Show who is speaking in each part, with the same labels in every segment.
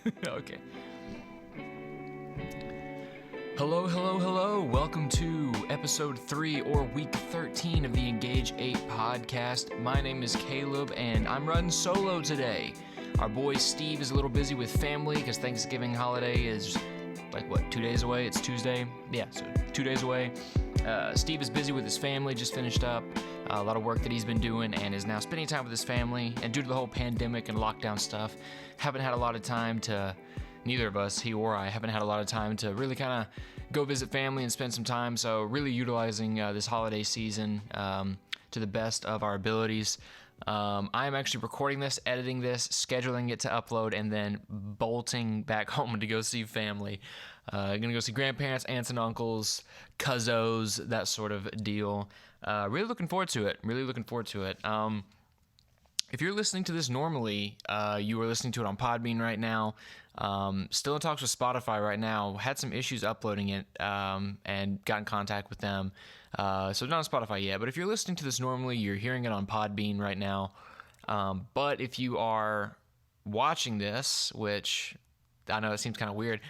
Speaker 1: Okay. Hello. Welcome to episode 3 or week 13 of the ENGAGE8 podcast. My name is Caleb, and I'm running solo today. Our boy Steve is a little busy with family because Thanksgiving holiday is 2 days away? It's Tuesday. Yeah, so 2 days away. Steve is busy with his family, just finished up a lot of work that he's been doing and is now spending time with his family. And due to the whole pandemic and lockdown stuff, haven't had a lot of time to, neither of us, he or I, haven't had a lot of time to really kind of go visit family and spend some time. So really utilizing this holiday season to the best of our abilities. I am actually recording this, editing this, scheduling it to upload, and then bolting back home to go see family. Gonna go see grandparents, aunts and uncles, cuzzos, that sort of deal. Really looking forward to it. If you're listening to this normally, you are listening to it on Podbean right now. Still in talks with Spotify right now. Had some issues uploading it and got in contact with them. So not on Spotify yet. But if you're listening to this normally, you're hearing it on Podbean right now. But if you are watching this, which I know it seems kind of weird,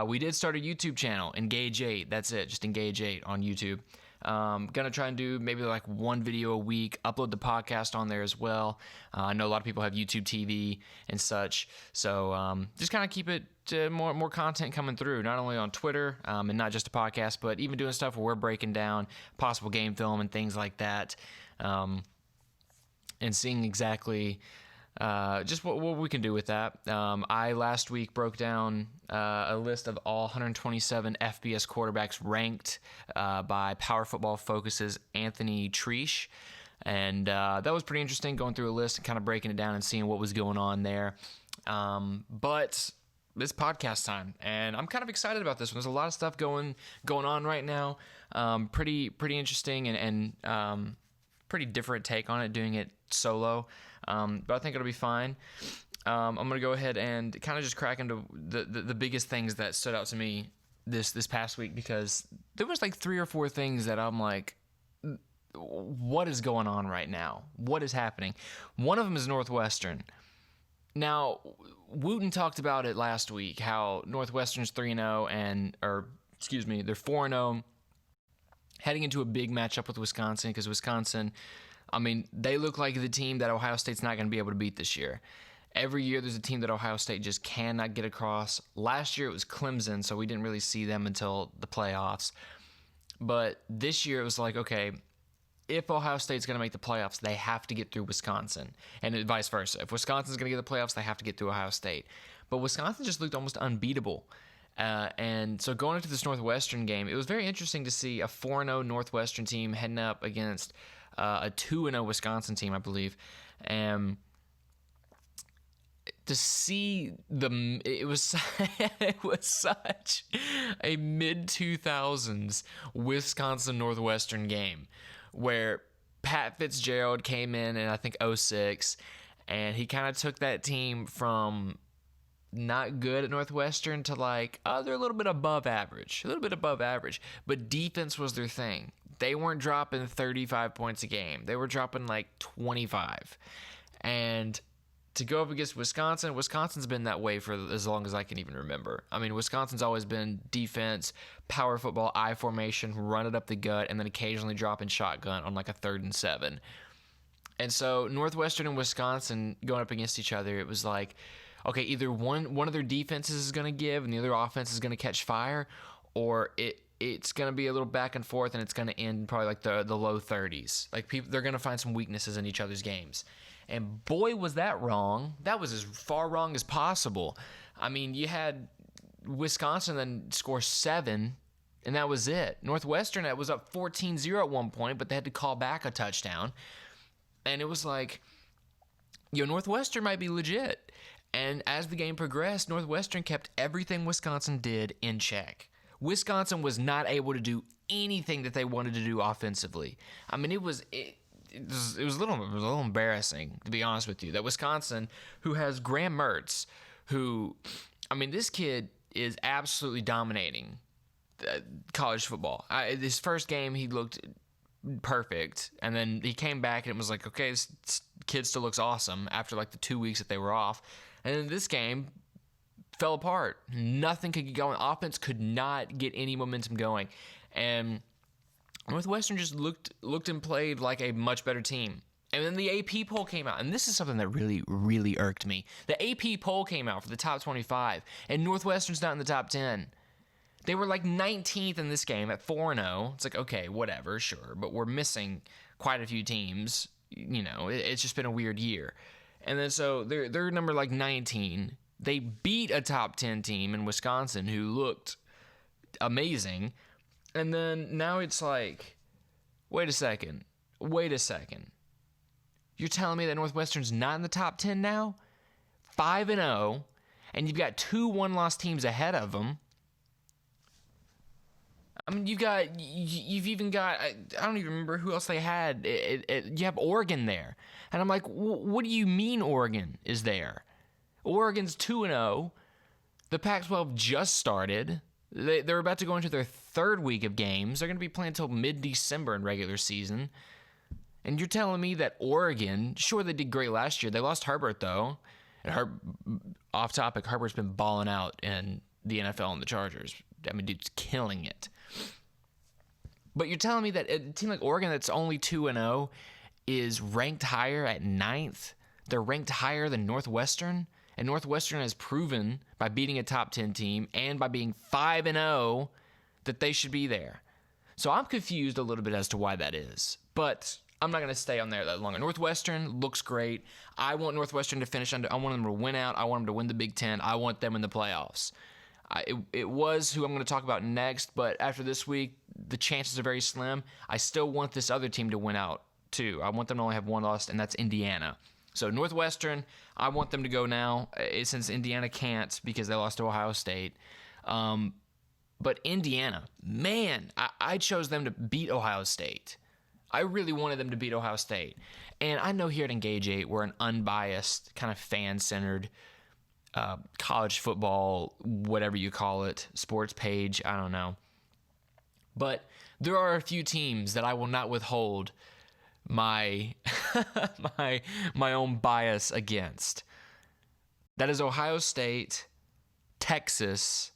Speaker 1: we did start a YouTube channel, ENGAGE8. That's it, just ENGAGE8 on YouTube. Gonna try and do maybe like one video a week, upload the podcast on there as well. I know a lot of people have YouTube TV and such, so just kind of keep it more content coming through, not only on Twitter and not just a podcast, but even doing stuff where we're breaking down possible game film and things like that, and seeing exactly just what we can do with that. I last week broke down a list of all 127 FBS quarterbacks ranked by Power Football Focus's Anthony Treesh. And that was pretty interesting, going through a list and kind of breaking it down and seeing what was going on there. But it's podcast time, and I'm kind of excited about this one. There's a lot of stuff going on right now. Pretty interesting and pretty different take on it, doing it solo. But I think it'll be fine. I'm going to go ahead and kind of just crack into the biggest things that stood out to me this past week, because there was like 3 or 4 things that I'm like, what is going on right now? What is happening? One of them is Northwestern. Now, Wooten talked about it last week, how Northwestern's 3-0 they're 4-0 heading into a big matchup with Wisconsin, because Wisconsin, I mean, they look like the team that Ohio State's not going to be able to beat this year. Every year there's a team that Ohio State just cannot get across. Last year it was Clemson, so we didn't really see them until the playoffs. But this year it was like, okay, if Ohio State's going to make the playoffs, they have to get through Wisconsin, and vice versa. If Wisconsin's going to get the playoffs, they have to get through Ohio State. But Wisconsin just looked almost unbeatable. And so going into this Northwestern game, it was very interesting to see a 4-0 Northwestern team heading up against a 2-0 Wisconsin team, I believe. And to see it was such a mid-2000s Wisconsin Northwestern game, where Pat Fitzgerald came in I think 2006, and he kind of took that team from not good at Northwestern to like, they're a little bit above average, but defense was their thing. They weren't dropping 35 points a game. They were dropping like 25. And to go up against Wisconsin's been that way for as long as I can even remember. I mean, Wisconsin's always been defense, power football, I formation, run it up the gut, and then occasionally dropping shotgun on like a 3rd and 7. And so Northwestern and Wisconsin going up against each other, it was like, okay, either one of their defenses is going to give and the other offense is going to catch fire, or it's going to be a little back and forth, and it's going to end probably like the low 30s. Like, they're going to find some weaknesses in each other's games. And boy, was that wrong. That was as far wrong as possible. I mean, you had Wisconsin then score 7, and that was it. Northwestern, it was up 14-0 at one point, but they had to call back a touchdown. And it was like, Northwestern might be legit. And as the game progressed, Northwestern kept everything Wisconsin did in check. Wisconsin was not able to do anything that they wanted to do offensively. I mean, it was a little embarrassing, to be honest with you, that Wisconsin, who has Graham Mertz, who, I mean, this kid is absolutely dominating college football. His first game, he looked perfect, and then he came back and it was like, okay, this kid still looks awesome after like the 2 weeks that they were off. And in this game, fell apart. Nothing could get going. Offense could not get any momentum going. And Northwestern just looked and played like a much better team. And then the AP poll came out, and this is something that really, really irked me. The AP poll came out for the top 25, and Northwestern's not in the top 10. They were like 19th in this game at 4-0. It's like, okay, whatever, sure, but we're missing quite a few teams. You know, it's just been a weird year. And then so they're number like 19. They beat a top 10 team in Wisconsin who looked amazing. And then now it's like, wait a second. You're telling me that Northwestern's not in the top 10 now? 5-0, and you've got 2 one-loss teams ahead of them. I mean, you've even got, I don't even remember who else they had. You have Oregon there. And I'm like, what do you mean Oregon is there? Oregon's 2-0. The Pac-12 just started. They're about to go into their 3rd week of games. They're going to be playing until mid-December in regular season. And you're telling me that Oregon, sure, they did great last year. They lost Herbert, though. And off topic, Herbert's been balling out in the NFL and the Chargers. I mean, dude's killing it. But you're telling me that a team like Oregon that's only 2-0 is ranked higher at 9th? They're ranked higher than Northwestern? And Northwestern has proven by beating a top 10 team and by being 5-0 that they should be there. So I'm confused a little bit as to why that is. But I'm not going to stay on there that longer. Northwestern looks great. I want Northwestern to finish under. I want them to win out. I want them to win the Big Ten. I want them in the playoffs. It was who I'm going to talk about next, but after this week, the chances are very slim. I still want this other team to win out, too. I want them to only have one loss, and that's Indiana. So Northwestern, I want them to go now, since Indiana can't because they lost to Ohio State. But Indiana, man, I chose them to beat Ohio State. I really wanted them to beat Ohio State. And I know here at ENGAGE8, we're an unbiased, kind of fan-centered college football, whatever you call it, sports page, I don't know. But there are a few teams that I will not withhold my my own bias against. That is Ohio State, Texas,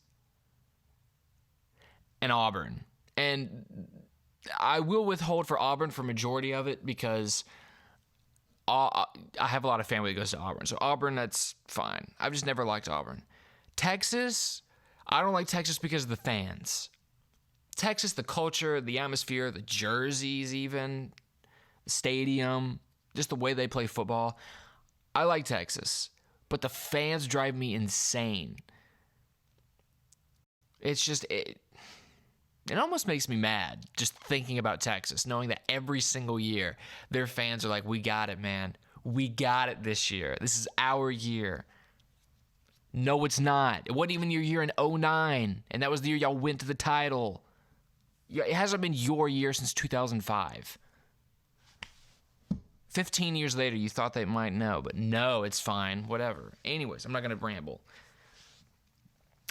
Speaker 1: and Auburn. And I will withhold for Auburn for majority of it because I have a lot of family that goes to Auburn. So Auburn, that's fine. I've just never liked Auburn. Texas, I don't like Texas because of the fans. Texas, the culture, the atmosphere, the jerseys even, the stadium, just the way they play football. I like Texas, but the fans drive me insane. It's just, it almost makes me mad just thinking about Texas, knowing that every single year their fans are like, we got it, man. We got it this year. This is our year. No, it's not. It wasn't even your year in 2009, and that was the year y'all went to the title. It hasn't been your year since 2005. 15 years later, you thought they might know, but no, it's fine. Whatever. Anyways, I'm not going to ramble.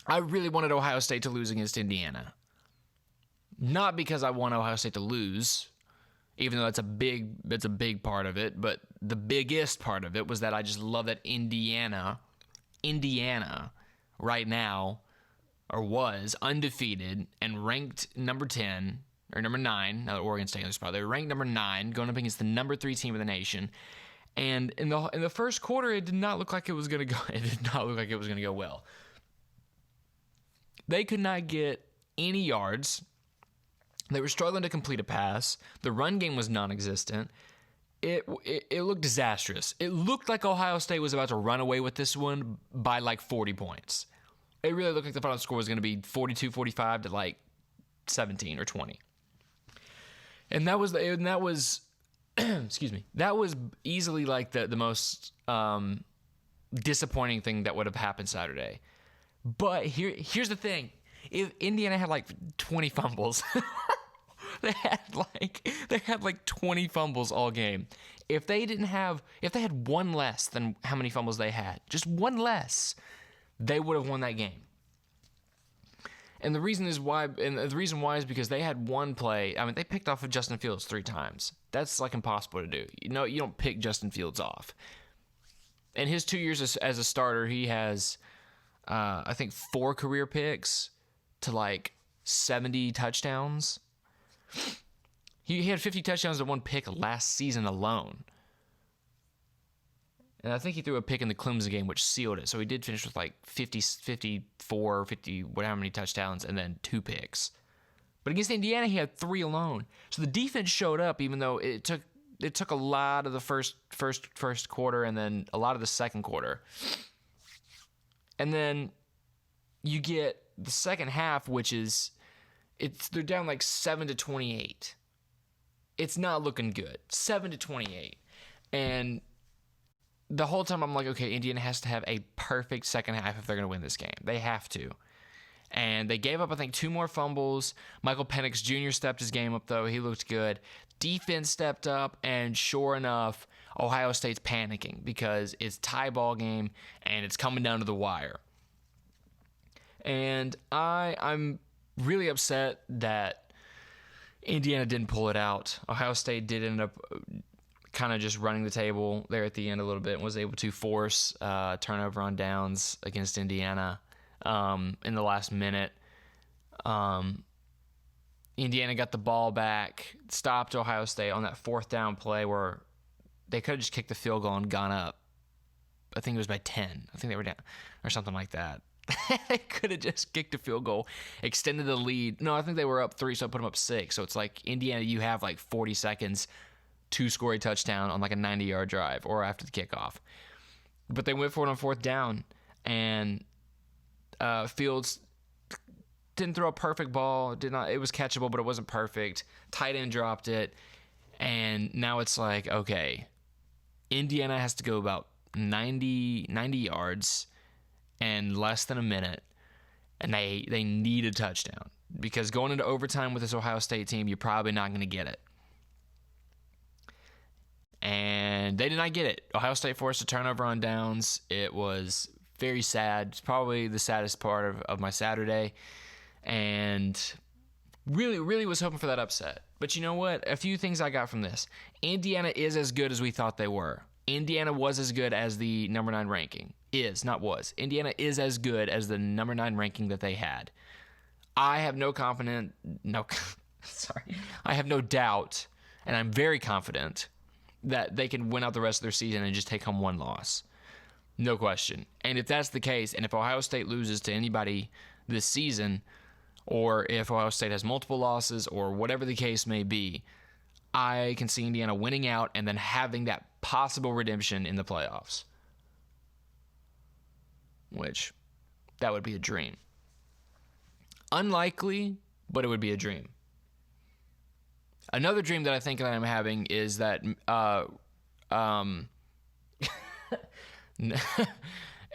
Speaker 1: I really wanted Ohio State to lose against Indiana. Not because I want Ohio State to lose, even though that's a big part of it, but the biggest part of it was that I just love that Indiana right now, or was undefeated and ranked number 10 or number 9. Now that Oregon's taking this spot, they're ranked number 9, going up against the number 3 team of the nation. And in the first quarter, it did not look like it was going to go. It did not look like it was going to go well. They could not get any yards. They were struggling to complete a pass. The run game was non-existent. It looked disastrous. It looked like Ohio State was about to run away with this one by like 40 points. It really looked like the final score was going to be 42-45 to like 17 or 20. And that was excuse me. That was easily like the most disappointing thing that would have happened Saturday. But here's the thing. If Indiana had like 20 fumbles, they had like 20 fumbles all game. If they had one less than how many fumbles they had, just one less, they would have won that game. And the reason why is because they had one play. I mean, they picked off of Justin Fields 3 times. That's like impossible to do. You know, you don't pick Justin Fields off. In his 2 years as a starter, he has I think 4 career picks to like 70 touchdowns. He had 50 touchdowns and 1 pick last season alone. And I think he threw a pick in the Clemson game, which sealed it. So he did finish with like 50, 54, 50, whatever many touchdowns, and then 2 picks. But against Indiana, he had 3 alone. So the defense showed up, even though it took a lot of the first quarter and then a lot of the second quarter. And then you get the second half, which is they're down like 7-28. It's not looking good. 7-28. And the whole time I'm like, okay, Indiana has to have a perfect second half if they're going to win this game. They have to. And they gave up, I think, 2 more fumbles. Michael Penix Jr. stepped his game up, though. He looked good. Defense stepped up, and sure enough, Ohio State's panicking because it's tie ball game, and it's coming down to the wire. And I'm really upset that Indiana didn't pull it out. Ohio State did end up kind of just running the table there at the end a little bit and was able to force turnover on downs against Indiana in the last minute. Indiana got the ball back, stopped Ohio State on that 4th down play where they could have just kicked the field goal and gone up. I think it was by 10. I think they were down or something like that. They could have just kicked a field goal, extended the lead. No, I think they were up 3, so I put them up 6. So it's like, Indiana, you have like 40 seconds to score a touchdown on like a 90-yard drive or after the kickoff. But they went for it on 4th down, and Fields didn't throw a perfect ball. It was catchable, but it wasn't perfect. Tight end dropped it, and now it's like, okay, Indiana has to go about 90 yards in less than a minute, and they need a touchdown because going into overtime with this Ohio State team, you're probably not going to get it. And they did not get it. Ohio State forced a turnover on downs. It was very sad. It's probably the saddest part of my Saturday. And really, really was hoping for that upset. But you know what? A few things I got from this. Indiana is as good as we thought they were. Indiana was as good as the number 9 ranking. Is, not was. Indiana is as good as the number 9 ranking that they had. I have I have no doubt, and I'm very confident that they can win out the rest of their season and just take home 1 loss. No question. And if that's the case, and if Ohio State loses to anybody this season, or if Ohio State has multiple losses, or whatever the case may be, I can see Indiana winning out and then having that possible redemption in the playoffs. Which, that would be a dream. Unlikely, but it would be a dream. Another dream that I think that I'm having is that, and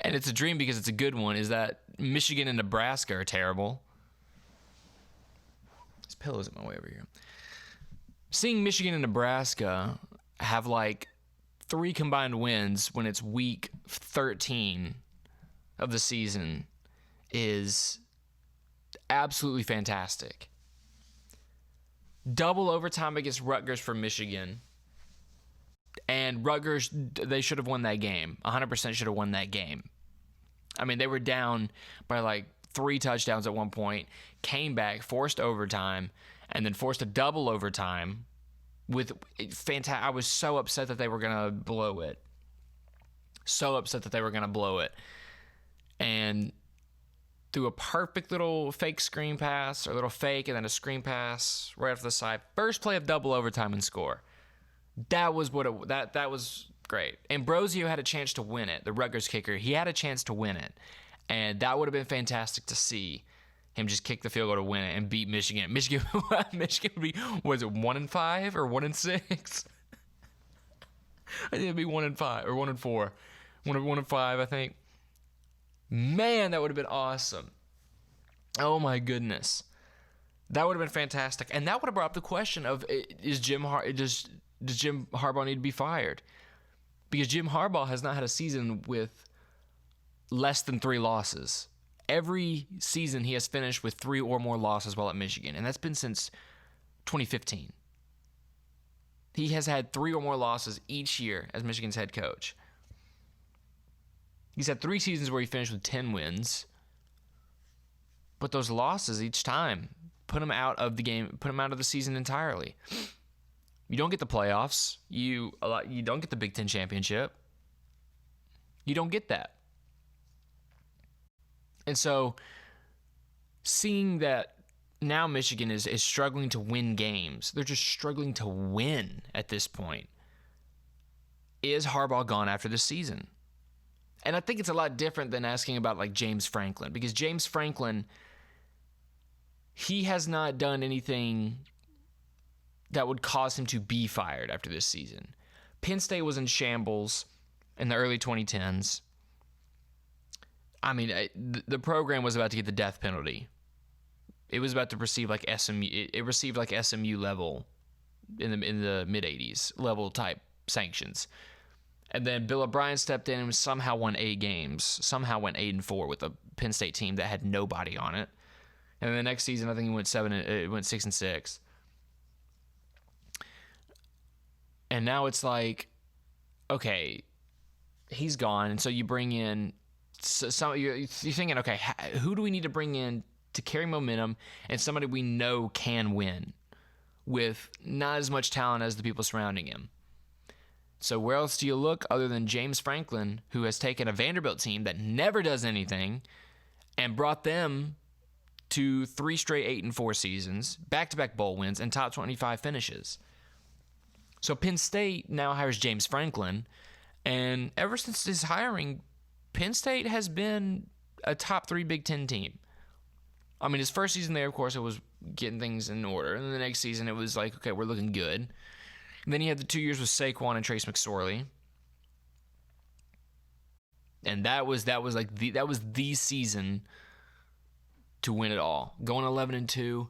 Speaker 1: it's a dream because it's a good one, is that Michigan and Nebraska are terrible. This pillow's in my way over here. Seeing Michigan and Nebraska have like 3 combined wins when it's week 13 of the season is absolutely fantastic. Double overtime against Rutgers for Michigan. And Rutgers, they should have won that game. 100% should have won that game. I mean, they were down by like 3 touchdowns at one point, came back, forced overtime, and then forced a double overtime with fantastic. I was so upset that they were going to blow it. And threw a perfect little fake screen pass, or a little fake and then a screen pass right off the side. First play of double overtime and score. That was that was great. Ambrosio had a chance to win it. The Rutgers kicker, he had a chance to win it, and that would have been fantastic to see him just kick the field goal to win it and beat Michigan. Michigan would be, was it 1-5 or 1-6? I think it'd be 1-5 or 1-4, 1-5, I think. Man, that would have been awesome. Oh my goodness. That would have been fantastic. And that would have brought up the question of, does Jim Harbaugh need to be fired? Because Jim Harbaugh has not had a season with less than 3 losses. Every season he has finished with 3 or more losses while at Michigan, and that's been since 2015. He has had 3 or more losses each year as Michigan's head coach. He's had 3 seasons where he finished with 10 wins. But those losses each time put him out of the game, put him out of the season entirely. You don't get the playoffs. You don't get the Big Ten championship. You don't get that. And so seeing that now Michigan is struggling to win games, they're just struggling to win at this point. Is Harbaugh gone after this season? And I think it's a lot different than asking about like James Franklin, because James Franklin, he has not done anything that would cause him to be fired after this season. Penn State was in shambles in the early 2010s. I mean, the program was about to get the death penalty. It was about to receive like SMU. It received like SMU level in the mid 80s level type sanctions. And then Bill O'Brien stepped in and somehow won 8 games. Somehow went 8-4 with a Penn State team that had nobody on it. And then the next season, I think he went 6-6. And now it's like, okay, he's gone, and so you bring in you're thinking, okay, who do we need to bring in to carry momentum and somebody we know can win with not as much talent as the people surrounding him? So where else do you look other than James Franklin, who has taken a Vanderbilt team that never does anything and brought them to 3 straight 8-4 seasons, back-to-back bowl wins, and top 25 finishes? So Penn State now hires James Franklin, and ever since his hiring, Penn State has been a top 3 Big Ten team. I mean, his first season there, of course, it was getting things in order. And then the next season, it was like, okay, we're looking good. And then he had the 2 years with Saquon and Trace McSorley. And that was the season to win it all. Going 11-2.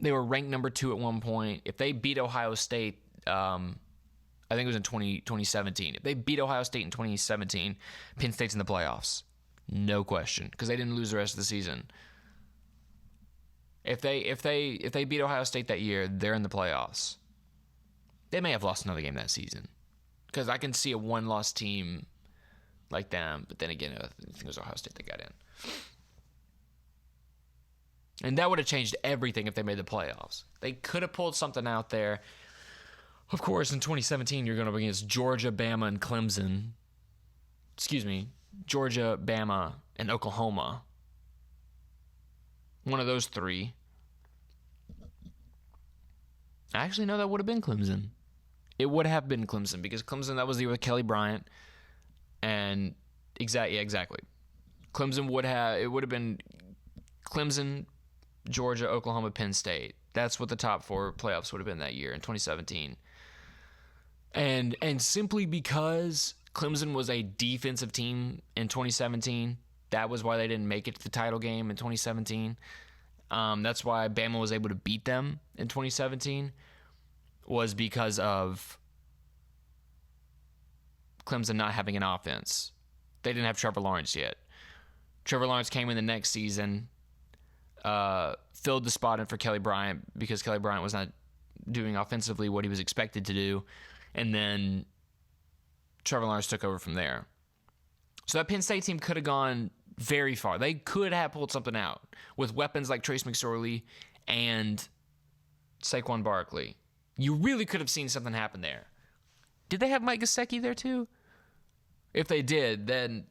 Speaker 1: They were ranked number 2 at one point. If they beat Ohio State, I think it was in 2017. If they beat Ohio State in 2017, Penn State's in the playoffs. No question, because they didn't lose the rest of the season. If they beat Ohio State that year, they're in the playoffs. They may have lost another game that season, because I can see a 1-loss team like them. But then again, I think it was Ohio State that got in. And that would have changed everything if they made the playoffs. They could have pulled something out there. Of course, in 2017, you're going up against Georgia, Bama, and Clemson. Georgia, Bama, and Oklahoma. One of those 3. Actually, no, that would have been Clemson. It would have been Clemson, because Clemson, that was the year with Kelly Bryant. And exactly. Clemson would have been Clemson, Georgia, Oklahoma, Penn State. That's what the top 4 playoffs would have been that year in 2017. And simply because Clemson was a defensive team in 2017, that was why they didn't make it to the title game in 2017. That's why Bama was able to beat them in 2017, was because of Clemson not having an offense. They didn't have Trevor Lawrence yet. Trevor Lawrence came in the next season, filled the spot in for Kelly Bryant because Kelly Bryant was not doing offensively what he was expected to do, and then Trevor Lawrence took over from there. So that Penn State team could have gone very far. They could have pulled something out with weapons like Trace McSorley and Saquon Barkley. You really could have seen something happen there. Did they have Mike Gesicki there too? If they did, then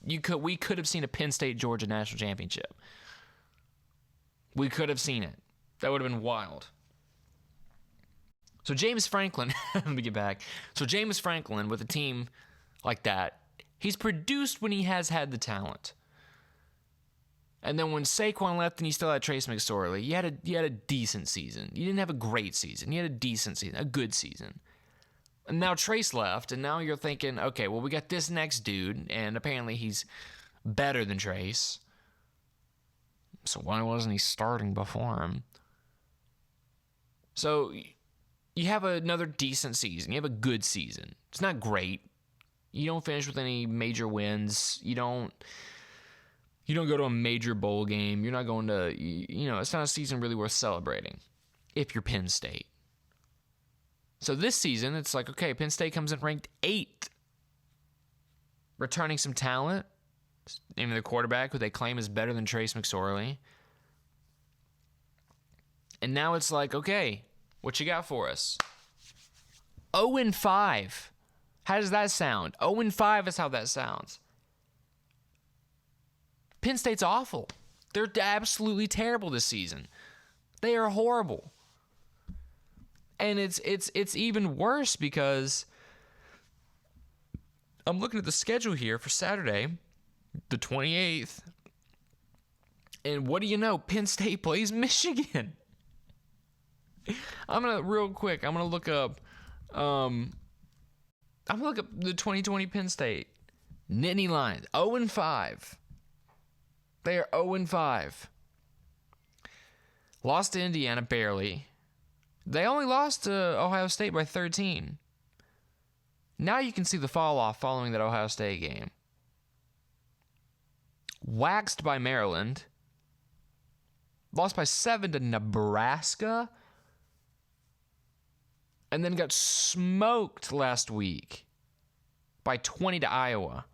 Speaker 1: we could have seen a Penn State-Georgia national championship. We could have seen it. That would have been wild. So James Franklin, let me get back. So James Franklin, with a team like that, he's produced when he has had the talent. And then when Saquon left and you still had Trace McSorley, you had a decent season. You didn't have a great season. You had a decent season, a good season. And now Trace left, and now you're thinking, okay, well, we got this next dude, and apparently he's better than Trace. So why wasn't he starting before him? So you have another decent season. You have a good season. It's not great. You don't finish with any major wins. You don't go to a major bowl game. You're not going to, it's not a season really worth celebrating if you're Penn State. So this season, it's like, okay, Penn State comes in ranked 8th. returning some talent. Even the quarterback, who they claim is better than Trace McSorley. And now it's like, okay, what you got for us? 0-5. How does that sound? 0-5 is how that sounds. Penn State's awful. They're absolutely terrible this season. They are horrible. And it's even worse because I'm looking at the schedule here for Saturday, the 28th. And what do you know? Penn State plays Michigan. I'm going to look up the 2020 Penn State Nittany Lions. 0-5. They are 0-5. Lost to Indiana barely. They only lost to Ohio State by 13. Now you can see the fall off following that Ohio State game. Waxed by Maryland. Lost by 7 to Nebraska. And then got smoked last week by 20 to Iowa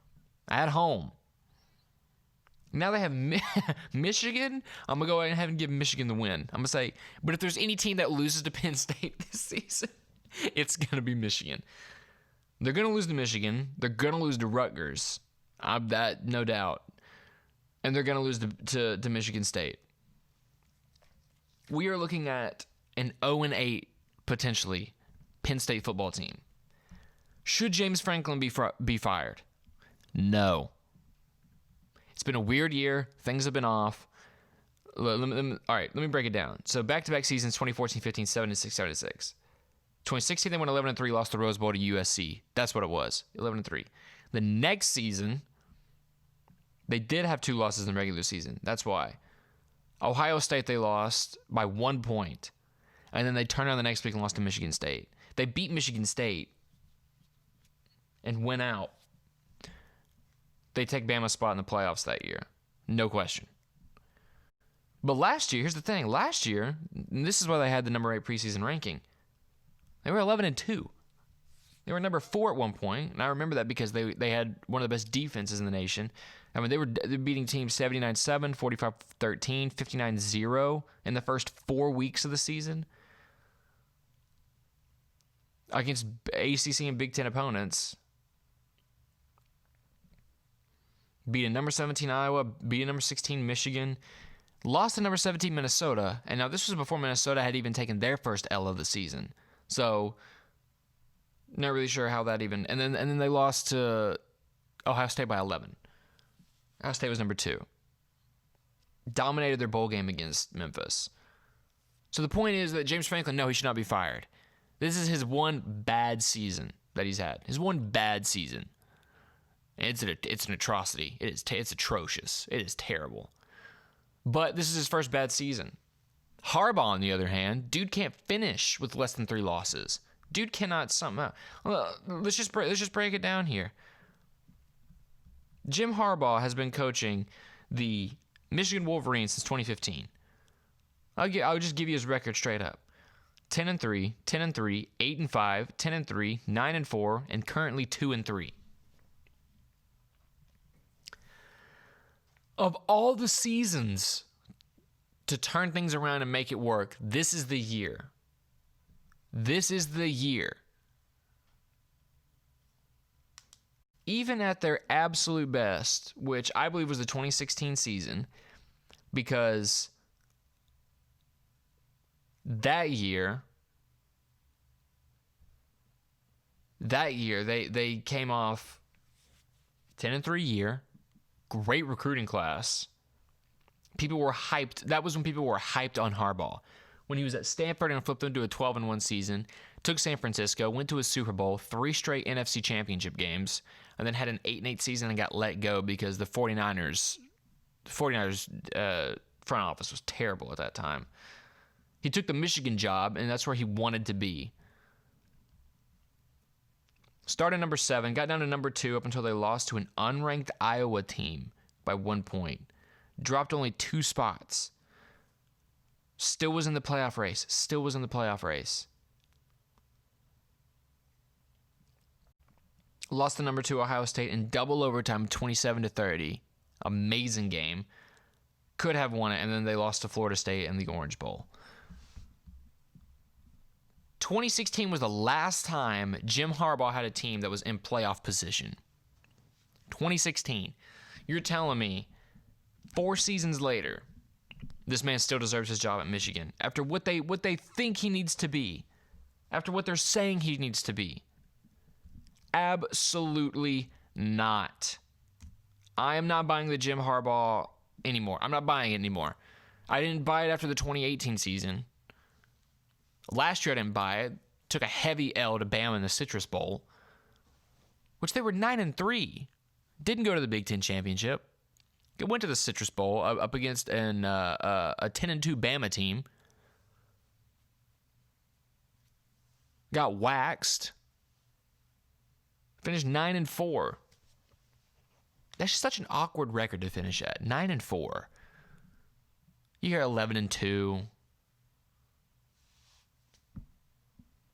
Speaker 1: at home. Now they have Michigan. I'm going to go ahead and give Michigan the win. I'm going to say, but if there's any team that loses to Penn State this season, it's going to be Michigan. They're going to lose to Michigan. They're going to lose to Rutgers. That no doubt. And they're going to lose to Michigan State. We are looking at an 0-8, potentially, Penn State football team. Should James Franklin be fired? No. It's been a weird year. Things have been off. All right, let me break it down. So back-to-back seasons, 2014-15, 7-6, 7-6. 2016, they went 11-3, lost the Rose Bowl to USC. That's what it was, 11-3. The next season, they did have 2 losses in the regular season. That's why. Ohio State, they lost by 1 point. And then they turned around the next week and lost to Michigan State. They beat Michigan State and went out. They take Bama's spot in the playoffs that year. No question. But last year, here's the thing. Last year, and this is why they had the number 8 preseason ranking. They were 11-2. They were number 4 at one point, and I remember that because they had one of the best defenses in the nation. I mean, they were beating teams 79-7, 45-13, 59-0 in the first 4 weeks of the season against ACC and Big Ten opponents. Beat a number 17 Iowa, beat a number 16 Michigan, lost to number 17 Minnesota, and now this was before Minnesota had even taken their first L of the season. So, not really sure how that even... And then they lost to Ohio State by 11. Ohio State was number 2. Dominated their bowl game against Memphis. So the point is that James Franklin, no, he should not be fired. This is his one bad season that he's had. His one bad season. It's an atrocity. It's atrocious. It is terrible. But this is his first bad season. Harbaugh, on the other hand, dude can't finish with less than 3 losses. Dude cannot somehow. Let's just break it down here. Jim Harbaugh has been coaching the Michigan Wolverines since 2015. I'll just give you his record straight up: 10-3, 10-3, 8-5, 10-3, 9-4, and currently 2-3. Of all the seasons to turn things around and make it work, this is the year. This is the year. Even at their absolute best, which I believe was the 2016 season, because that year they came off 10-3 year, great recruiting class. People were hyped. That was when people were hyped on Harbaugh. When he was at Stanford and flipped into a 12-1 season, took San Francisco, went to a Super Bowl, 3 straight NFC championship games, and then had an 8-8 season and got let go because the 49ers front office was terrible at that time. He took the Michigan job, and that's where he wanted to be. Started number 7, got down to number 2 up until they lost to an unranked Iowa team by 1 point. Dropped only 2 spots. Still was in the playoff race. Lost to number 2 Ohio State in double overtime, 27-30. Amazing game. Could have won it, and then they lost to Florida State in the Orange Bowl. 2016 was the last time Jim Harbaugh had a team that was in playoff position. 2016. You're telling me 4 seasons later, this man still deserves his job at Michigan after what they think he needs to be, after what they're saying he needs to be? Absolutely not. I am not buying the Jim Harbaugh anymore. I'm not buying it anymore. I didn't buy it after the 2018 season. Last year I didn't buy it. Took a heavy L to Bama in the Citrus Bowl, which they were 9-3. Didn't go to the Big Ten championship. It went to the Citrus Bowl up against a 10-2 Bama team. Got waxed. Finished 9-4. That's just such an awkward record to finish at. 9-4. You hear 11-2.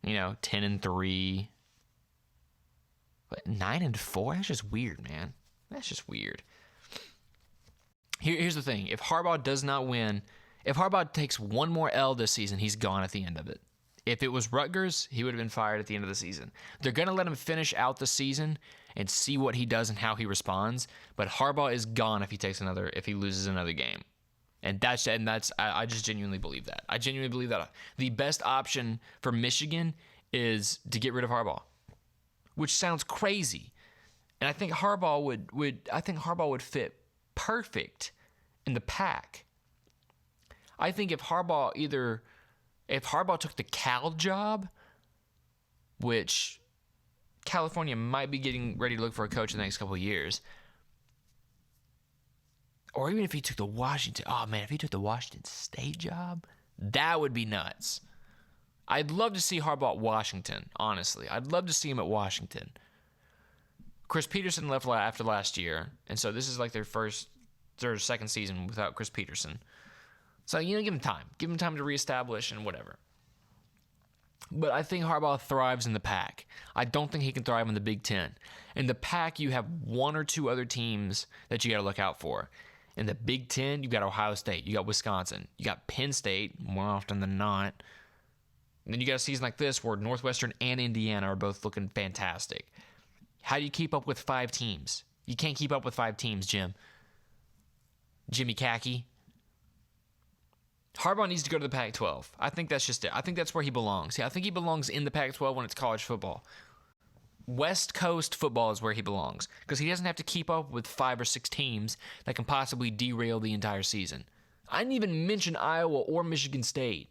Speaker 1: 10-3. But 9-4? That's just weird, man. That's just weird. Here's the thing. If Harbaugh does not win, if Harbaugh takes one more L this season, he's gone at the end of it. If it was Rutgers, he would have been fired at the end of the season. They're going to let him finish out the season and see what he does and how he responds. But Harbaugh is gone if he loses another game. And I just genuinely believe that. I genuinely believe that the best option for Michigan is to get rid of Harbaugh, which sounds crazy. And I think Harbaugh would fit perfect in the pack. I think if Harbaugh took the Cal job, which California might be getting ready to look for a coach in the next couple of years, or even if he took the Washington State job, that would be nuts. I'd love to see Harbaugh at Washington, honestly. I'd love to see him at Washington. Chris Peterson left after last year, and so this is like their second season without Chris Peterson. So, give him time. Give him time to reestablish and whatever. But I think Harbaugh thrives in the Pac. I don't think he can thrive in the Big Ten. In the Pac, you have one or two other teams that you got to look out for. In the Big Ten, you got Ohio State. You got Wisconsin. You got Penn State, more often than not. And then you got a season like this where Northwestern and Indiana are both looking fantastic. How do you keep up with 5 teams? You can't keep up with 5 teams, Jimmy Kaki. Harbaugh needs to go to the Pac-12. I think that's just it. I think that's where he belongs. I think he belongs in the Pac-12 when it's college football. West Coast football is where he belongs because he doesn't have to keep up with 5 or 6 teams that can possibly derail the entire season. I didn't even mention Iowa or Michigan State,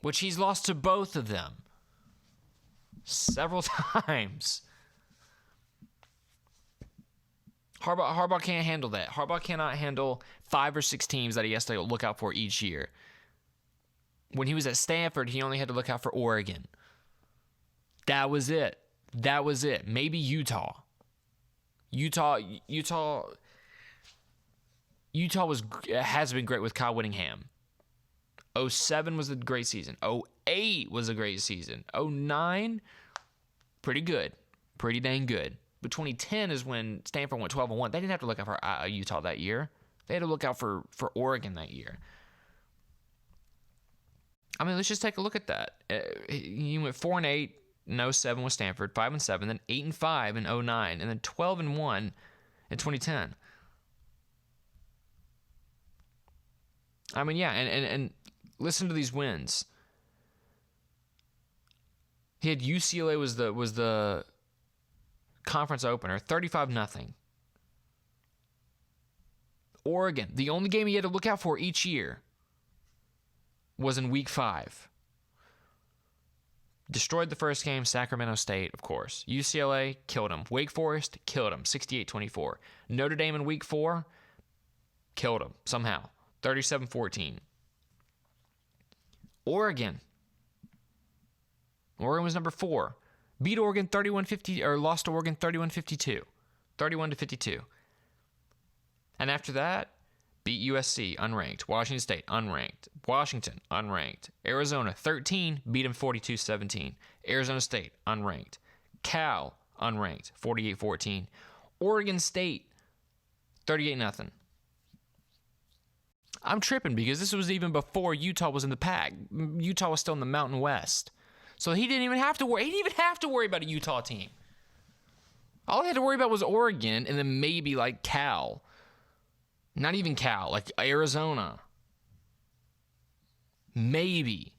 Speaker 1: which he's lost to both of them several times. Harbaugh can't handle that. Harbaugh cannot handle 5 or 6 teams that he has to look out for each year. When he was at Stanford, he only had to look out for Oregon. That was it. Maybe Utah. Utah has been great with Kyle Whittingham. 2007 was a great season. 2008 was a great season. 2009, pretty good. Pretty dang good. But 2010 is when Stanford went 12-1. They didn't have to look out for Utah that year. They had to look out for Oregon that year. I mean, let's just take a look at that. He went 4-8 in 2007 with Stanford, 5-7, then 8-5 in 2009, and then 12-1 in 2010. I mean, yeah, and listen to these wins. He had UCLA was the conference opener, 35-0. Oregon, the only game he had to look out for each year was in week 5. Destroyed the first game, Sacramento State, of course. UCLA killed him. Wake Forest killed him, 68-24. Notre Dame in week 4 killed him somehow, 37-14. Oregon was number 4. Beat Oregon 31-50 or lost to Oregon 31-52. 31-52. And after that, beat USC unranked, Washington State unranked, Washington unranked, Arizona 13 beat them 42-17. Arizona State unranked. Cal unranked, 48-14. Oregon State, 38-0. I'm tripping because this was even before Utah was in the pack. Utah was still in the Mountain West. So he didn't even have to worry. He didn't even have to worry about a Utah team. All he had to worry about was Oregon and then maybe like Cal. Not even Cal, like Arizona. Maybe.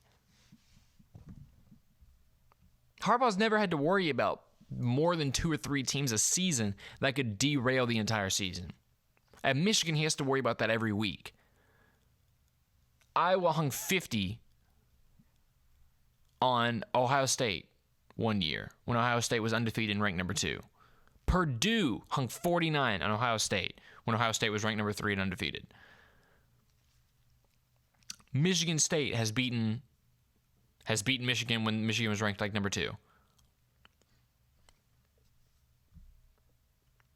Speaker 1: Harbaugh's never had to worry about more than 2 or 3 teams a season that could derail the entire season. At Michigan, he has to worry about that every week. Iowa hung 50 on Ohio State one year when Ohio State was undefeated and ranked number 2. Purdue hung 49 on Ohio State when Ohio State was ranked number 3 and undefeated. Michigan State has beaten Michigan when Michigan was ranked like number 2.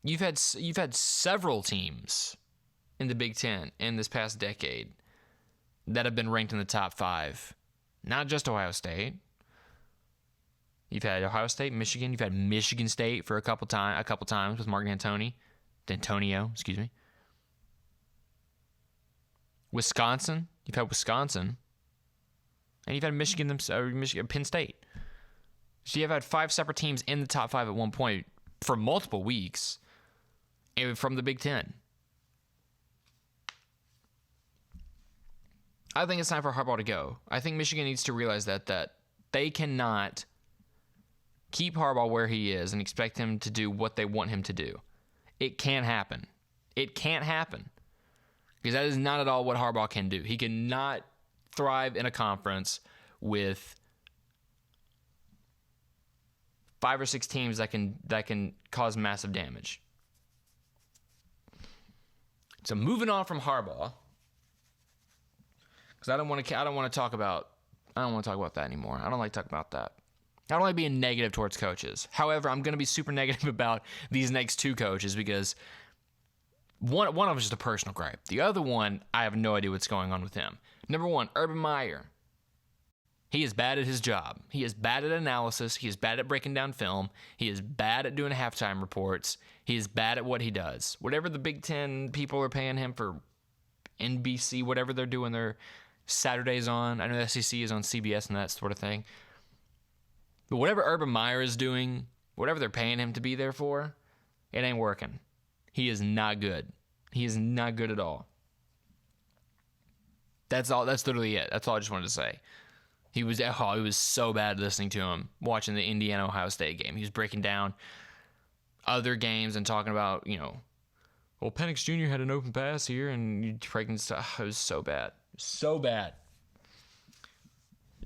Speaker 1: You've had several teams in the Big Ten in this past decade that have been ranked in the top 5. Not just Ohio State. You've had Ohio State, Michigan. You've had Michigan State for a couple times with Mark D'Antonio. Wisconsin. You've had Wisconsin. And you've had Michigan, Penn State. So you've had 5 separate teams in the top 5 at one point for multiple weeks from the Big Ten. I think it's time for Harbaugh to go. I think Michigan needs to realize that they cannot keep Harbaugh where he is and expect him to do what they want him to do. It can't happen. It can't happen. Because that is not at all what Harbaugh can do. He cannot thrive in a conference with 5 or 6 teams that can cause massive damage. So moving on from Harbaugh, because I don't want to talk about that anymore. I don't like talking about that. I don't like being negative towards coaches. However, I'm going to be super negative about these next 2 coaches because one of them is just a personal gripe. The other one, I have no idea what's going on with him. Number 1, Urban Meyer. He is bad at his job. He is bad at analysis. He is bad at breaking down film. He is bad at doing halftime reports. He is bad at what he does. Whatever the Big Ten people are paying him for NBC, whatever they're doing their Saturdays on. I know the SEC is on CBS and that sort of thing. But whatever Urban Meyer is doing, whatever they're paying him to be there for, it ain't working. He is not good. He is not good at all. That's all. That's literally it. That's all I just wanted to say. He was so bad listening to him, watching the Indiana-Ohio State game. He was breaking down other games and talking about, well, Penix Jr. had an open pass here, and you breaking stuff. It was so bad. So bad.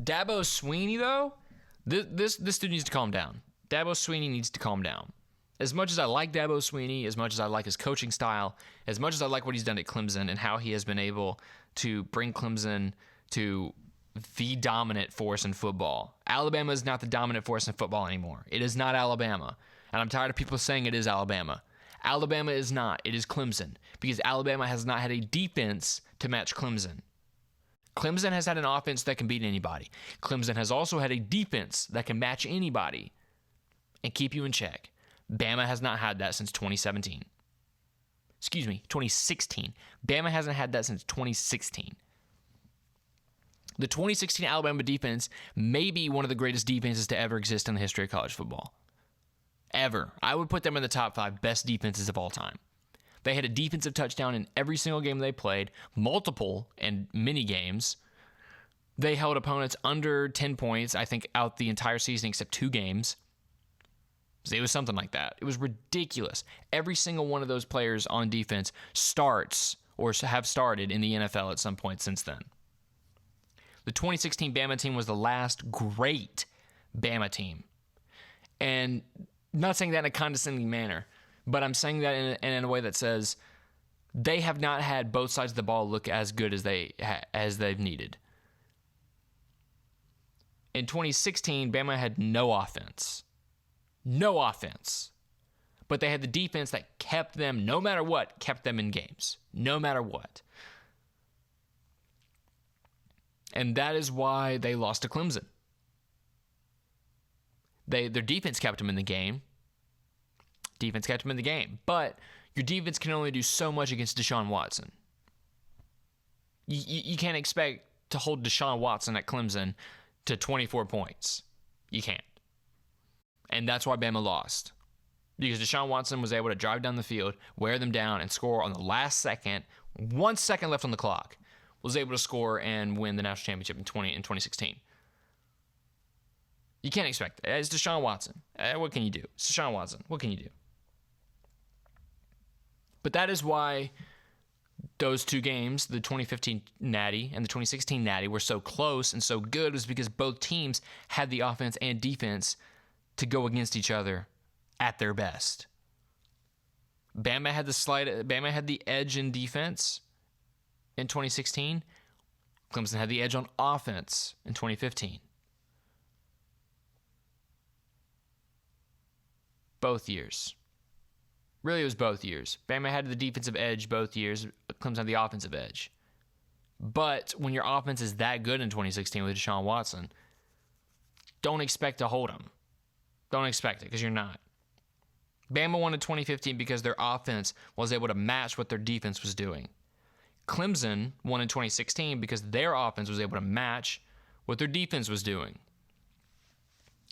Speaker 1: Dabo Swinney, though, this dude needs to calm down. Dabo Swinney needs to calm down. As much as I like Dabo Swinney, as much as I like his coaching style, as much as I like what he's done at Clemson and how he has been able to bring Clemson to the dominant force in football. Alabama is not the dominant force in football anymore. It is not Alabama. And I'm tired of people saying it is Alabama. Alabama is not. It is Clemson. Because Alabama has not had a defense to match Clemson. Clemson has had an offense that can beat anybody. Clemson has also had a defense that can match anybody and keep you in check. Bama has not had that since 2017. 2016. Bama hasn't had that since 2016. The 2016 Alabama defense may be one of the greatest defenses to ever exist in the history of college football. Ever. I would put them in the top 5 best defenses of all time. They had a defensive touchdown in every single game they played, multiple and many games. They held opponents under 10 points, I think, out the entire season except 2 games. It was something like that. It was ridiculous. Every single one of those players on defense starts or have started in the NFL at some point since then. The 2016 Bama team was the last great Bama team. And I'm not saying that in a condescending manner, but I'm saying that in a way that says they have not had both sides of the ball look as good as they've needed. In 2016, Bama had no offense. No offense. But they had the defense that kept them, no matter what, kept them in games. No matter what. And that is why they lost to Clemson. Their defense kept them in the game. Defense kept him in the game. But your defense can only do so much against Deshaun Watson. You can't expect to hold Deshaun Watson at Clemson to 24 points. You can't. And that's why Bama lost. Because Deshaun Watson was able to drive down the field, wear them down, and score on the last second, 1 second left on the clock, was able to score and win the national championship in 2016. You can't expect that. It's Deshaun Watson. What can you do? It's Deshaun Watson. What can you do? But that is why those two games, the 2015 Natty and the 2016 Natty, were so close and so good, was because both teams had the offense and defense to go against each other at their best. Bama had the edge in defense in 2016. Clemson had the edge on offense in 2015. Both years. Really, it was both years. Bama had the defensive edge both years. Clemson had the offensive edge. But when your offense is that good in 2016 with Deshaun Watson, don't expect to hold him. Don't expect it, because you're not. Bama won in 2015 because their offense was able to match what their defense was doing. Clemson won in 2016 because their offense was able to match what their defense was doing.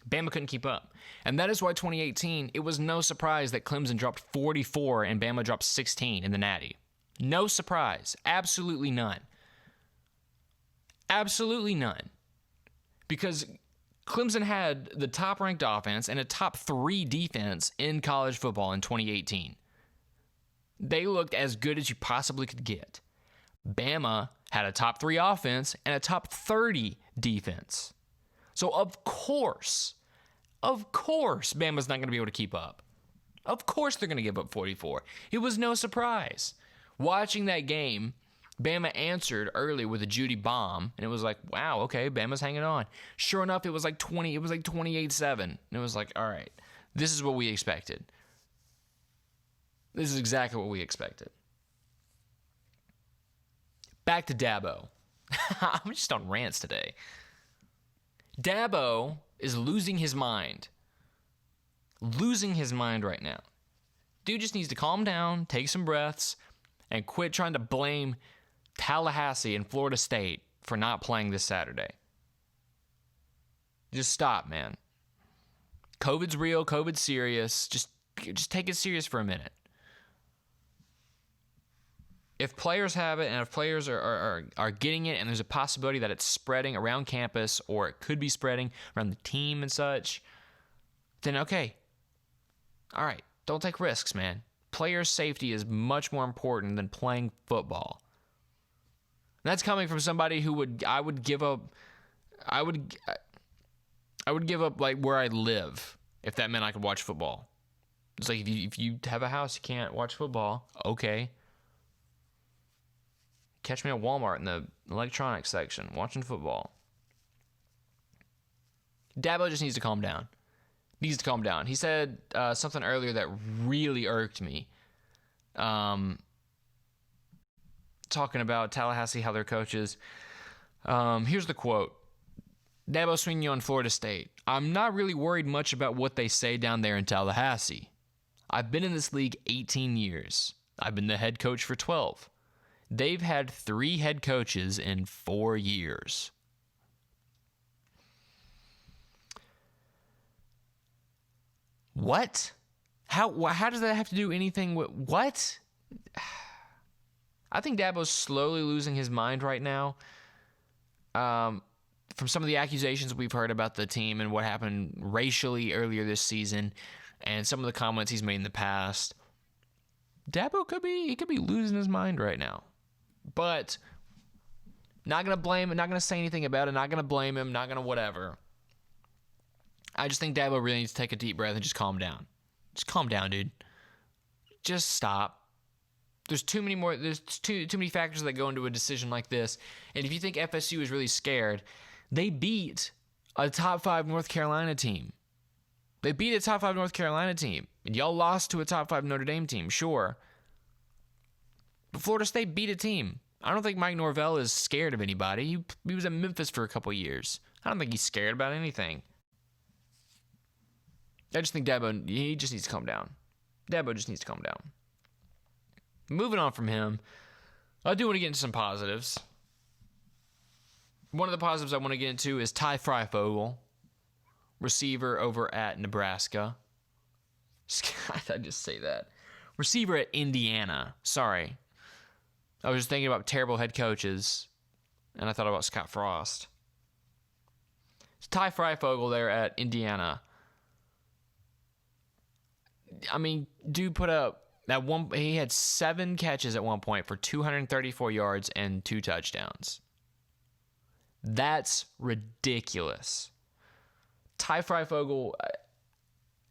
Speaker 1: Bama couldn't keep up. And that is why 2018, it was no surprise that Clemson dropped 44 and Bama dropped 16 in the Natty. No surprise. Absolutely none. Absolutely none. Because Clemson had the top-ranked offense and a top 3 defense in college football in 2018. They looked as good as you possibly could get. Bama had a top 3 offense and a top 30 defense. So, of course, Bama's not going to be able to keep up. Of course they're going to give up 44. It was no surprise. Watching that game, Bama answered early with a Judy bomb, and it was like, wow, okay, Bama's hanging on. Sure enough, it was like 28-7. And it was like, all right, this is what we expected. This is exactly what we expected. Back to Dabo. I'm just on rants today. Dabo is losing his mind. Losing his mind right now. Dude just needs to calm down, take some breaths, and quit trying to blame Tallahassee and Florida State for not playing this Saturday. Just stop, man. COVID's real, COVID's serious. Just take it serious for a minute. If players have it and if players are getting it and there's a possibility that it's spreading around campus or it could be spreading around the team and such, then okay. All right, don't take risks, man. Player safety is much more important than playing football. And that's coming from somebody who I would give up like where I live if that meant I could watch football. It's like if you have a house you can't watch football, okay. Catch me at Walmart in the electronics section watching football. Dabo just needs to calm down. He said something earlier that really irked me. Talking about Tallahassee, how their coaches. Here's the quote. Dabo Swinney on Florida State. I'm not really worried much about what they say down there in Tallahassee. I've been in this league 18 years. I've been the head coach for 12. They've had 3 head coaches in 4 years. What? How does that have to do anything with what? I think Dabo's slowly losing his mind right now. From some of the accusations we've heard about the team and what happened racially earlier this season, and some of the comments he's made in the past, Dabo could be losing his mind right now. But not gonna blame him, not gonna say anything about it, not gonna blame him, not gonna whatever. I just think Dabo really needs to take a deep breath and just calm down. Just calm down, dude. Just stop. There's too many factors that go into a decision like this. And if you think FSU is really scared, they beat a top 5 North Carolina team. They beat a top 5 North Carolina team. And y'all lost to a top 5 Notre Dame team, sure. But Florida State beat a team. I don't think Mike Norvell is scared of anybody. He was at Memphis for a couple years. I don't think he's scared about anything. I just think Dabo, he just needs to calm down. Dabo just needs to calm down. Moving on from him, I do want to get into some positives. One of the positives I want to get into is Ty Freifogel, receiver over at Nebraska. I just say that. Receiver at Indiana. Sorry. I was just thinking about terrible head coaches, and I thought about Scott Frost. It's Ty Freifogel there at Indiana. I mean, dude put up he had 7 catches at one point for 234 yards and 2 touchdowns. That's ridiculous. Ty Freifogel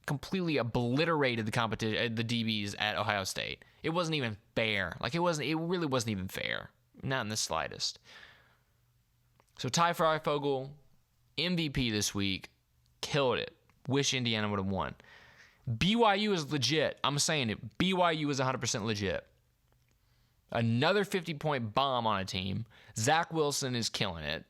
Speaker 1: completely obliterated the competition, the DBs at Ohio State. It wasn't even fair. It really wasn't even fair. Not in the slightest. So Ty Freifogel, MVP this week, killed it. Wish Indiana would have won. BYU is legit. I'm saying it. BYU is 100% legit. Another 50-point bomb on a team. Zach Wilson is killing it.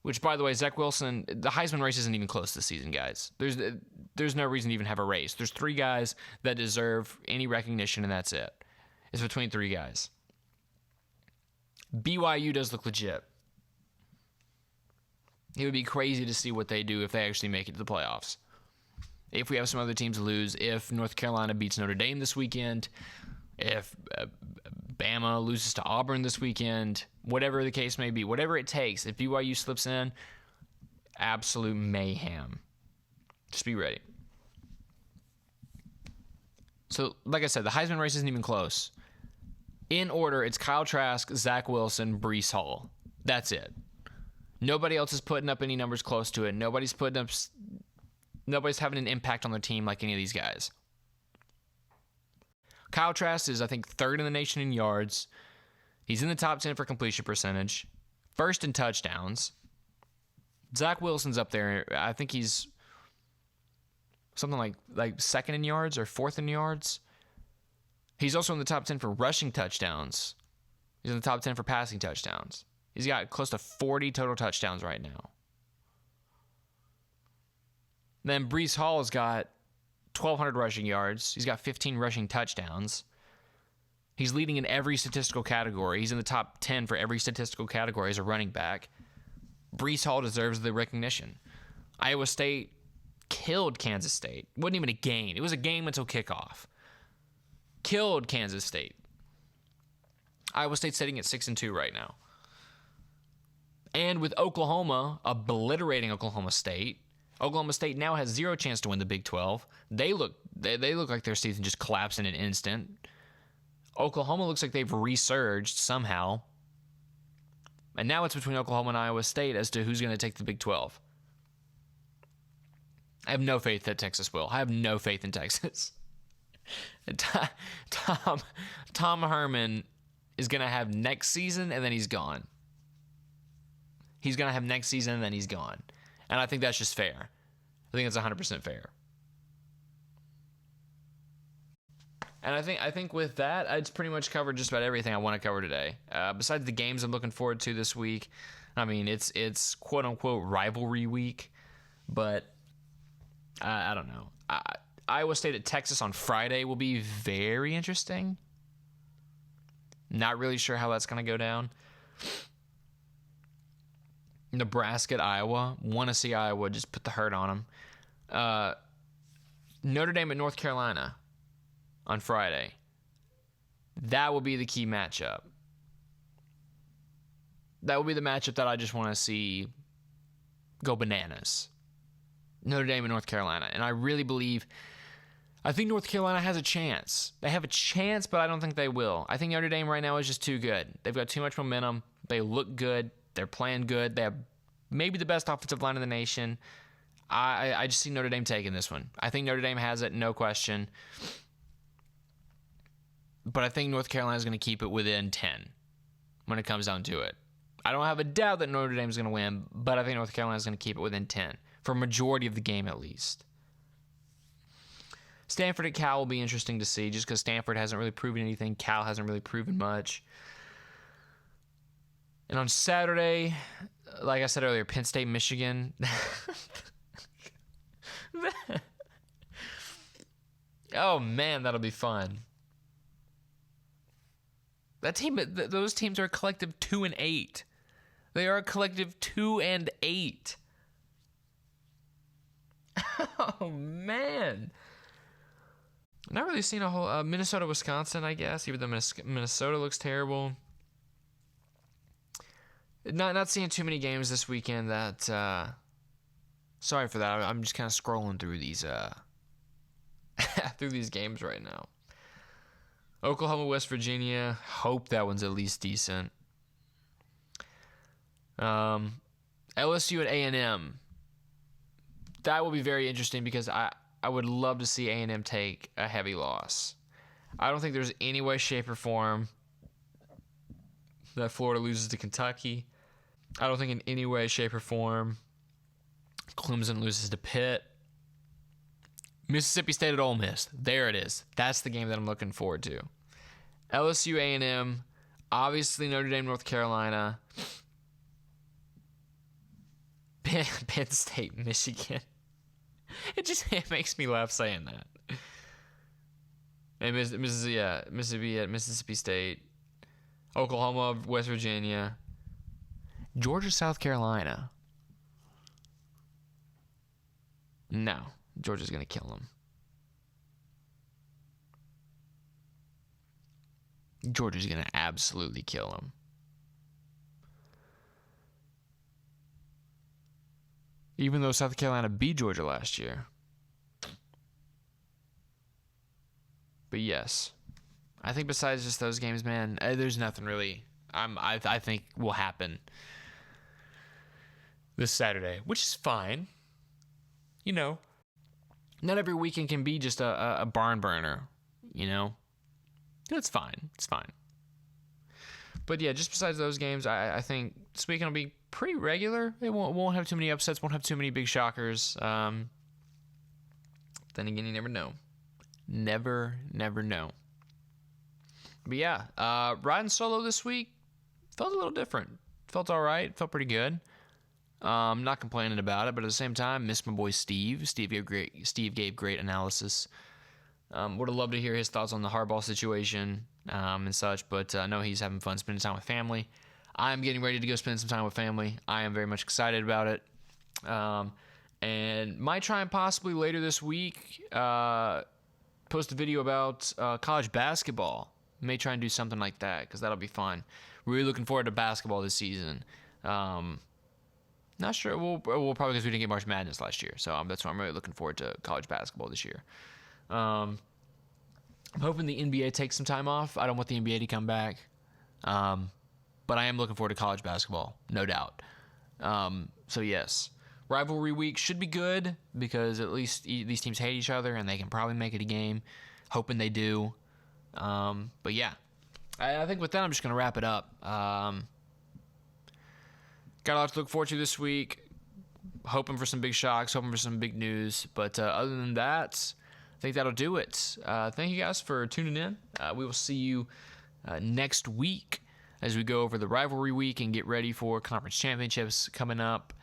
Speaker 1: Which, by the way, Zach Wilson, the Heisman race isn't even close this season, guys. There's no reason to even have a race. There's 3 guys that deserve any recognition, and that's it. It's between 3 guys. BYU does look legit. It would be crazy to see what they do if they actually make it to the playoffs. If we have some other teams lose, if North Carolina beats Notre Dame this weekend, if Bama loses to Auburn this weekend, whatever the case may be, whatever it takes, if BYU slips in, absolute mayhem. Just be ready. So, like I said, the Heisman race isn't even close. In order, it's Kyle Trask, Zach Wilson, Breece Hall. That's it. Nobody else is putting up any numbers close to it. Nobody's having an impact on their team like any of these guys. Kyle Trask is, I think, 3rd in the nation in yards. He's in the top 10 for completion percentage. 1st in touchdowns. Zach Wilson's up there. I think he's something like 2nd in yards or 4th in yards. He's also in the top 10 for rushing touchdowns. He's in the top 10 for passing touchdowns. He's got close to 40 total touchdowns right now. Then Breece Hall has got 1,200 rushing yards. He's got 15 rushing touchdowns. He's leading in every statistical category. He's in the top 10 for every statistical category as a running back. Breece Hall deserves the recognition. Iowa State killed Kansas State. It wasn't even a game. It was a game until kickoff. Killed Kansas State. Iowa State's sitting at 6-2 right now. And with Oklahoma obliterating Oklahoma State now has 0 chance to win the Big 12. They look like their season just collapsed in an instant. Oklahoma looks like they've resurged somehow. And now it's between Oklahoma and Iowa State as to who's going to take the Big 12. I have no faith that Texas will. I have no faith in Texas. Tom Herman is going to have next season and then he's gone. He's going to have next season and then he's gone. And I think that's just fair. I think it's 100% fair. And I think with that, it's pretty much covered just about everything I want to cover today. Besides the games I'm looking forward to this week, I mean, it's quote-unquote rivalry week, but I don't know. Iowa State at Texas on Friday will be very interesting. Not really sure how that's going to go down. Nebraska at Iowa. Want to see Iowa just put the hurt on them. Notre Dame at North Carolina on Friday. That will be the key matchup. That will be the matchup that I just want to see go bananas. Notre Dame and North Carolina. And I really I think North Carolina has a chance. They have a chance, but I don't think they will. I think Notre Dame right now is just too good. They've got too much momentum. They look good. They're playing good. They have maybe the best offensive line in the nation. I just see Notre Dame taking this one. I think Notre Dame has it, no question. But I think North Carolina is going to keep it within 10 when it comes down to it. I don't have a doubt that Notre Dame is going to win, but I think North Carolina is going to keep it within 10 for a majority of the game at least. Stanford at Cal will be interesting to see just because Stanford hasn't really proven anything. Cal hasn't really proven much. And on Saturday, like I said earlier, Penn State, Michigan. Oh man, that'll be fun. Those teams are a collective 2-8. They are a collective 2-8. Oh man. Not really seen a whole Minnesota, Wisconsin, I guess. Even though Minnesota looks terrible. Not seeing too many games this weekend. That sorry for that. I'm just kind of scrolling through these through these games right now. Oklahoma, West Virginia. Hope that one's at least decent. LSU at A&M. That will be very interesting because I would love to see A&M take a heavy loss. I don't think there's any way, shape, or form that Florida loses to Kentucky. I don't think in any way, shape, or form Clemson loses to Pitt. Mississippi State at Ole Miss. There it is. That's the game that I'm looking forward to. LSU, A&M. Obviously Notre Dame, North Carolina. Penn State, Michigan. It makes me laugh saying that. And Mississippi at Mississippi State. Oklahoma, West Virginia. Georgia, South Carolina. No, Georgia's going to kill them. Georgia's going to absolutely kill them. Even though South Carolina beat Georgia last year. But yes, I think besides just those games, man, there's nothing really I think will happen this Saturday, which is fine. You know, not every weekend can be just a barn burner, you know. It's fine. It's fine. But yeah, just besides those games, I think this weekend will be pretty regular. It won't have too many upsets, won't have too many big shockers. Then again, you never know. Never know. But yeah, riding solo this week felt a little different. Felt all right. Felt pretty good. Not complaining about it, but at the same time, miss my boy Steve. Steve gave great analysis. Would have loved to hear his thoughts on the Harbaugh situation and such, but I know he's having fun spending time with family. I'm getting ready to go spend some time with family. I am very much excited about it. And might try and possibly later this week post a video about college basketball. May try and do something like that because that'll be fun. Really looking forward to basketball this season. Not sure. We'll probably because we didn't get March Madness last year. So that's why I'm really looking forward to college basketball this year. I'm hoping the NBA takes some time off. I don't want the NBA to come back. But I am looking forward to college basketball, no doubt. So yes, rivalry week should be good because at least these teams hate each other and they can probably make it a game. Hoping they do. But yeah, I think with that I'm just going to wrap it up. Got a lot to look forward to this week. Hoping for some big shocks, hoping for some big news. But other than that, I think that'll do it. Thank you guys for tuning in. We will see you next week as we go over the rivalry week and get ready for conference championships coming up.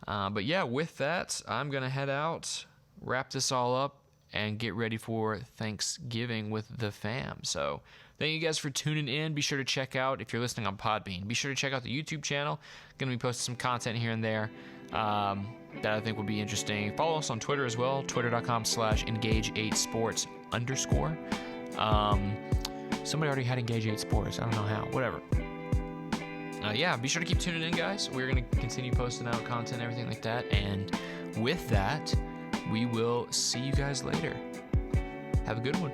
Speaker 1: But yeah, with that, I'm going to head out, wrap this all up, and get ready for Thanksgiving with the fam. So thank you guys for tuning in. Be sure to check out, if you're listening on Podbean, be sure to check out the YouTube channel. Going to be posting some content here and there that I think will be interesting. Follow us on Twitter as well, twitter.com/engage8sports_. Somebody already had Engage8 Sports. I don't know how. Whatever. Yeah, be sure to keep tuning in, guys. We're going to continue posting out content, everything like that. And with that, we will see you guys later. Have a good one.